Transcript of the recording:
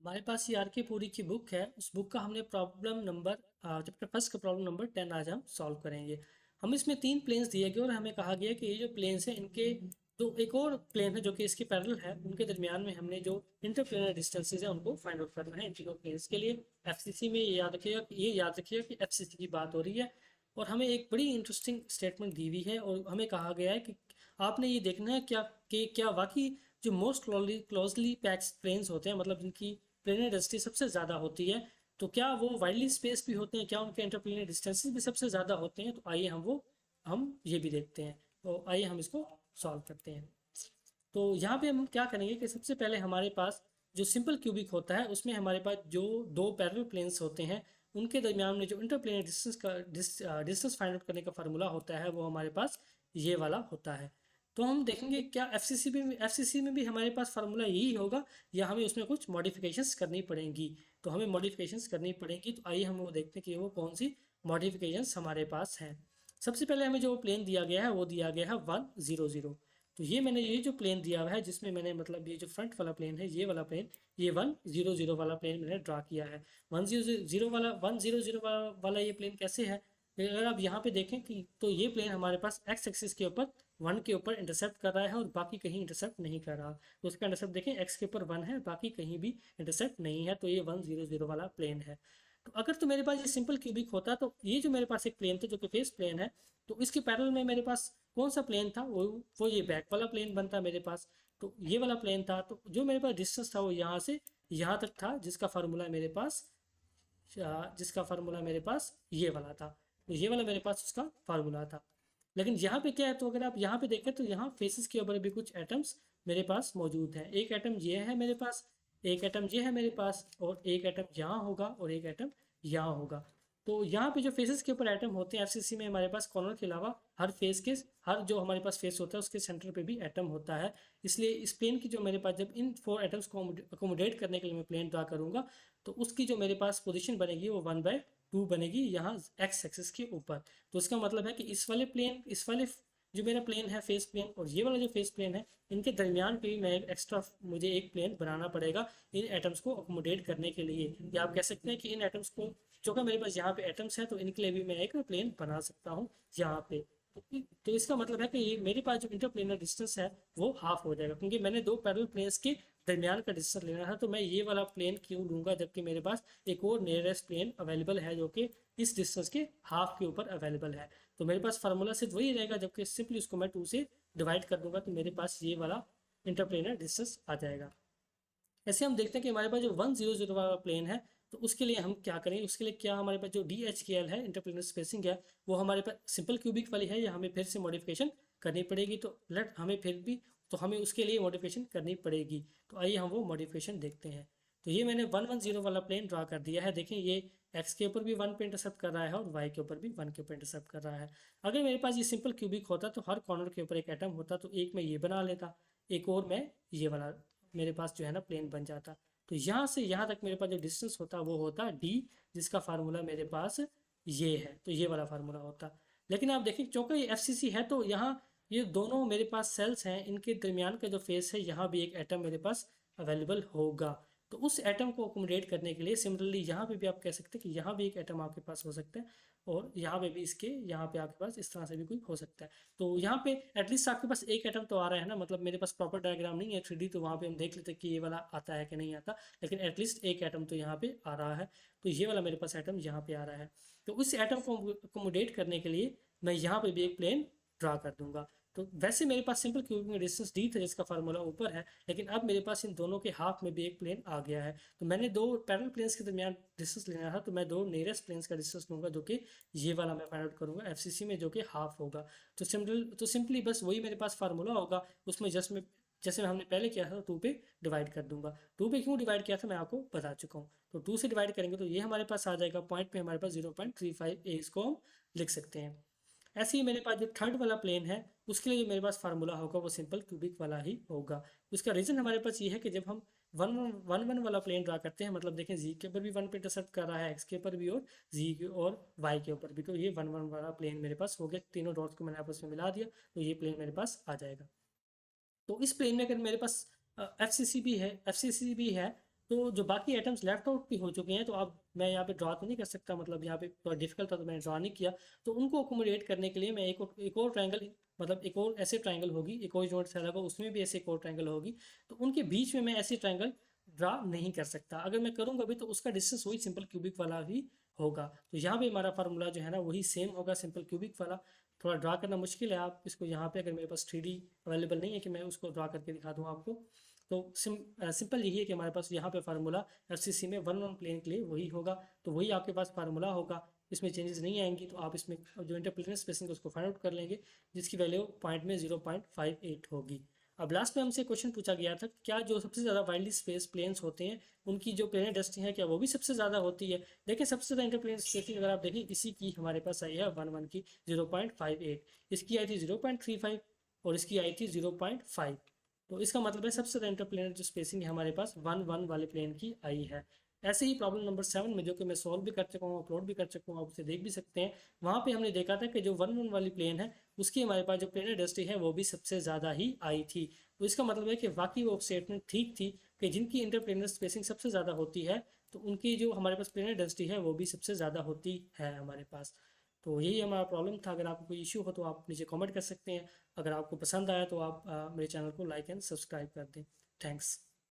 हमारे पास ये आर के पूरी की बुक है। उस बुक का हमने प्रॉब्लम नंबर चैप्टर फर्स्ट का प्रॉब्लम नंबर 10 आज हम सॉल्व करेंगे। हम इसमें तीन प्लेन्स दिए गए और हमें कहा गया कि ये जो प्लेन्स हैं इनके जो एक और प्लेन है जो कि इसके पैरेलल है, उनके दरमियान में हमने जो इंटरप्लेनर डिस्टेंसेज है उनको फाइंड आउट करना है इन तीनों प्लेन्स के लिए। एफसीसी में ये याद रखिएगा कि एफसीसी की बात हो रही है और हमें एक बड़ी इंटरेस्टिंग स्टेटमेंट दी हुई है और हमें कहा गया है कि आपने ये देखना है क्या वाकई जो मोस्ट क्लोजली पैक्ड प्लेन्स होते हैं, मतलब जिनकी प्लेनर डेंसिटी सबसे ज़्यादा होती है, तो क्या वो वाइडली स्पेस भी होते हैं, क्या उनके इंटरप्लेनर डिस्टेंसेस भी सबसे ज़्यादा होते हैं। तो आइए हम ये भी देखते हैं। तो आइए हम इसको सॉल्व करते हैं। तो यहाँ पे हम क्या करेंगे कि सबसे पहले हमारे पास जो सिंपल क्यूबिक होता है उसमें हमारे पास जो दो पैरेलल प्लेन्स होते हैं उनके दरमियान में जो इंटरप्लेनर डिस्टेंस फाइंड आउट करने का फार्मूला होता है वो हमारे पास ये वाला होता है। तो हम देखेंगे क्या एफसीसी में भी हमारे पास फार्मूला यही होगा या हमें उसमें कुछ मॉडिफिकेशंस करनी पड़ेंगी। तो हमें मॉडिफिकेशंस करनी पड़ेंगी, तो आइए हम वो देखते हैं कि वो कौन सी मॉडिफिकेशंस हमारे पास हैं। सबसे पहले हमें जो प्लेन दिया गया है वो दिया गया है 1 0 0। तो ये जो प्लेन दिया हुआ है जिसमें मैंने मतलब ये जो फ्रंट वाला प्लेन है ये वाला प्लेन, ये 1 0 0 वाला प्लेन मैंने ड्रा किया है। 1 0 0 वाला ये प्लेन कैसे है, अगर आप यहाँ पे देखें कि तो ये प्लेन हमारे पास एक्स एक्सिस के ऊपर 1 के ऊपर इंटरसेप्ट कर रहा है और बाकी कहीं इंटरसेप्ट नहीं कर रहा। तो उसका इंटरसेप्ट देखें एक्स के ऊपर 1 है, बाकी कहीं भी इंटरसेप्ट नहीं है, तो ये 1 0 0 वाला प्लेन है। तो अगर तो मेरे पास ये सिंपल क्यूबिक होता तो ये जो मेरे पास एक प्लेन था जो कि फेस प्लेन है, तो इसके पैरेलल में मेरे पास कौन सा प्लेन था, वो ये बैक वाला प्लेन बनता मेरे पास। तो ये वाला प्लेन था, तो जो मेरे पास डिस्टेंस था वो यहाँ से यहाँ तक था, जिसका फार्मूला मेरे पास ये वाला था। तो ये वाला मेरे पास उसका फार्मूला था। लेकिन यहाँ पे क्या है, तो अगर आप यहाँ पे देखें तो यहाँ फेसेस के ऊपर भी कुछ एटम्स मेरे पास मौजूद हैं। एक एटम ये है मेरे पास, एक एटम ये है मेरे पास, और एक एटम यहाँ होगा और एक एटम यहाँ होगा। तो यहाँ पे जो फेसेस के ऊपर एटम होते हैं एफसीसी में हमारे पास कॉर्नर के अलावा हर जो हमारे पास फेस होता है उसके सेंटर पे भी एटम होता है। इसलिए इस प्लेन की जो मेरे पास जब इन 4 एटम्स को अकोमोडेट करने के लिए मैं प्लेन ड्रा करूंगा, तो उसकी जो मेरे पास पोजीशन बनेगी वो 1/2 बनेगी यहाँ एक्स एक्सिस के ऊपर। तो इसका मतलब है कि इस वाले जो मेरा प्लेन है फेस प्लेन और ये वाला जो फेस प्लेन है, इनके दरमियान पे भी मैं मुझे एक प्लेन बनाना पड़ेगा इन एटम्स को अकोमोडेट करने के लिए। या आप कह सकते हैं कि इन एटम्स को, जो कि मेरे पास यहाँ पे एटम्स हैं, तो इनके लिए भी मैं एक प्लेन बना सकता हूँ यहाँ पे। तो इसका मतलब है कि ये मेरे पास जो इंटरप्लेनर डिस्टेंस है वो हाफ हो जाएगा, क्योंकि मैंने दो पैरेलल प्लेन्स के दरमियान का डिस्टेंस लेना था। तो मैं ये वाला प्लेन क्यों लूंगा जबकि मेरे पास एक और नियरेस्ट प्लेन अवेलेबल है जो कि इस डिस्टेंस के हाफ के ऊपर अवेलेबल है। तो मेरे पास फार्मूला सिर्फ वही रहेगा, जबकि सिंपली उसको मैं 2 से डिवाइड कर दूंगा तो मेरे पास ये वाला इंटरप्लेनर डिस्टेंस आ जाएगा। ऐसे हम देखते हैं कि हमारे पास जो 1 0 0 वाला प्लेन है, तो उसके लिए हम क्या करेंगे, उसके लिए क्या हमारे पास जो DHKL है इंटरप्लेनर स्पेसिंग है वो हमारे पास सिंपल क्यूबिक वाली है या हमें फिर से मॉडिफिकेशन करनी पड़ेगी। तो लेट हमें फिर भी तो हमें उसके लिए मॉडिफिकेशन करनी पड़ेगी। तो आइए हम वो मॉडिफिकेशन देखते हैं। तो ये मैंने 1 1 0 वाला प्लेन ड्रा कर दिया है। देखें ये एक्स के ऊपर भी 1 पे इंटरसेप्ट कर रहा है और वाई के ऊपर भी 1 के ऊपर इंटरसेप्ट कर रहा है। अगर मेरे पास ये सिंपल क्यूबिक होता तो हर कॉर्नर के ऊपर एक एटम होता, तो एक मैं ये बना लेता, एक और मैं ये वाला मेरे पास जो है ना प्लेन बन जाता। तो यहाँ से यहाँ तक मेरे पास जो डिस्टेंस होता वो होता d, जिसका फार्मूला मेरे पास ये है, तो ये वाला फार्मूला होता। लेकिन आप देखिए चूंकि ये एफसीसी है तो यहाँ ये दोनों मेरे पास सेल्स हैं, इनके दरमियान का जो फेस है यहाँ भी एक एटम मेरे पास अवेलेबल होगा। तो उस एटम को अकोमोडेट करने के लिए सिमिलरली यहाँ पे भी आप कह सकते हैं कि यहाँ भी एक एटम आपके पास हो सकता है और यहाँ पे भी यहाँ पे आपके पास इस तरह से भी कोई हो सकता है। तो यहाँ पे एटलीस्ट आपके पास एक एटम तो आ रहा है ना, मतलब मेरे पास प्रॉपर डायग्राम नहीं है 3D, तो वहाँ पे हम देख लेते हैं कि ये वाला आता है कि नहीं आता, लेकिन एटलीस्ट एक एटम तो यहाँ पे आ रहा है। तो ये वाला मेरे पास एटम यहाँ पे आ रहा है। तो उस एटम को अकोमोडेट करने के लिए मैं यहाँ पे भी एक प्लेन ड्रा कर दूंगा। तो वैसे मेरे पास सिंपल क्यूबिक में डिस्टेंस d था जिसका फार्मूला ऊपर है, लेकिन अब मेरे पास इन दोनों के हाफ में भी एक प्लेन आ गया है। तो मैंने दो पैरेलल प्लेन्स के दरमियान डिस्टेंस लेना था, तो मैं दो नियरेस्ट प्लेन्स का डिस्टेंस लूंगा जो कि ये वाला मैं फाइंड आउट करूंगा एफसीसी में, जो कि हाफ होगा। तो सिंपली बस वही मेरे पास फार्मूला होगा, उसमें जैसे हमने पहले किया था 2 पे डिवाइड कर दूंगा। 2 पे क्यों डिवाइड किया था मैं आपको बता चुका हूँ। तो 2 से डिवाइड करेंगे तो ये हमारे पास आ जाएगा, पॉइंट पे हमारे पास 0.35 इसको हम लिख सकते हैं। ऐसे ही मेरे पास जो थर्ड वाला प्लेन है उसके लिए जो मेरे पास फार्मूला होगा वो सिंपल क्यूबिक वाला ही होगा। उसका रीज़न हमारे पास ये है कि जब हम वन वन वाला प्लेन ड्रा करते हैं, मतलब देखें जी के ऊपर भी 1 पे इंटरसेप्ट कर रहा है, एक्स के ऊपर भी और जी के और वाई के ऊपर भी, तो ये 1 1 वाला प्लेन मेरे पास हो गया। तीनों डॉट्स को मैंने आपस में मिला दिया तो ये प्लेन मेरे पास आ जाएगा। तो इस प्लेन में अगर मेरे पास एफ सी सी भी है तो जो बाकी आइटम्स लेफ्ट आउट भी हो चुके हैं, तो अब मैं यहाँ पे ड्रा तो नहीं कर सकता, मतलब यहाँ पे थोड़ा डिफिकल्ट था तो मैंने ड्रा नहीं किया। तो उनको अकोमोडेट करने के लिए मैं एक और ट्रायंगल, मतलब एक और ऐसे ट्रायंगल होगी, एक और जो अलग हो उसमें भी ऐसे एक और ट्रायंगल होगी, तो उनके बीच में मैं ऐसे ट्रायंगल ड्रा नहीं कर सकता। अगर मैं करूँगा भी तो उसका डिस्टेंस वही सिंपल क्यूबिक वाला ही होगा। तो यहाँ पे हमारा फार्मूला जो है ना वही सेम होगा, सिंपल क्यूबिक वाला। थोड़ा ड्रा करना मुश्किल है, आप इसको यहाँ पे, अगर मेरे पास 3D अवेलेबल नहीं है कि मैं उसको ड्रा करके दिखा दूँ आपको, तो सिंपल यही है कि हमारे पास यहाँ पे फार्मूला एफसीसी में 1 1 प्लेन के लिए वही होगा। तो वही आपके पास फार्मूला होगा, इसमें चेंजेस नहीं आएंगी। तो आप इसमें जो इंटरप्लेनर स्पेसिंग है उसको फाइंड आउट कर लेंगे, जिसकी वैल्यू पॉइंट में 0.58 होगी। अब लास्ट में हमसे क्वेश्चन पूछा गया था, क्या जो सबसे ज़्यादा वाइडली स्पेस प्लेन्स होते हैं उनकी जो प्लेनर डेंसिटी है क्या वो भी सबसे ज़्यादा होती है? देखिए सबसे ज़्यादा इंटरप्लेनर स्पेसिंग अगर आप देखें, इसी की हमारे पास आई है 1 1 की 0.58, इसकी आई थी 0.35 और इसकी आई थी 0.5। तो इसका मतलब है सबसे ज़्यादा इंटरप्लेनर जो स्पेसिंग है हमारे पास 1 1 वाले प्लेन की आई है। ऐसे ही प्रॉब्लम नंबर 7 में, जो कि मैं सॉल्व भी कर चुका हूँ, अपलोड भी कर चुका हूँ, आप उसे देख भी सकते हैं। वहाँ पे हमने देखा था कि जो 1 1 वाली प्लेन है उसकी हमारे पास जो प्लेनर डेंसिटी है वो भी सबसे ज़्यादा ही आई थी। तो इसका मतलब है कि वाकई वो स्टेटमेंट ठीक थी कि जिनकी इंटरप्लेनर स्पेसिंग सबसे ज़्यादा होती है तो उनकी जो हमारे पास प्लेनर डेंसिटी है वो भी सबसे ज़्यादा होती है हमारे पास। तो यही हमारा प्रॉब्लम था। अगर आपको कोई इशू हो तो आप नीचे कमेंट कर सकते हैं। अगर आपको पसंद आया तो आप मेरे चैनल को लाइक एंड सब्सक्राइब कर दें। थैंक्स।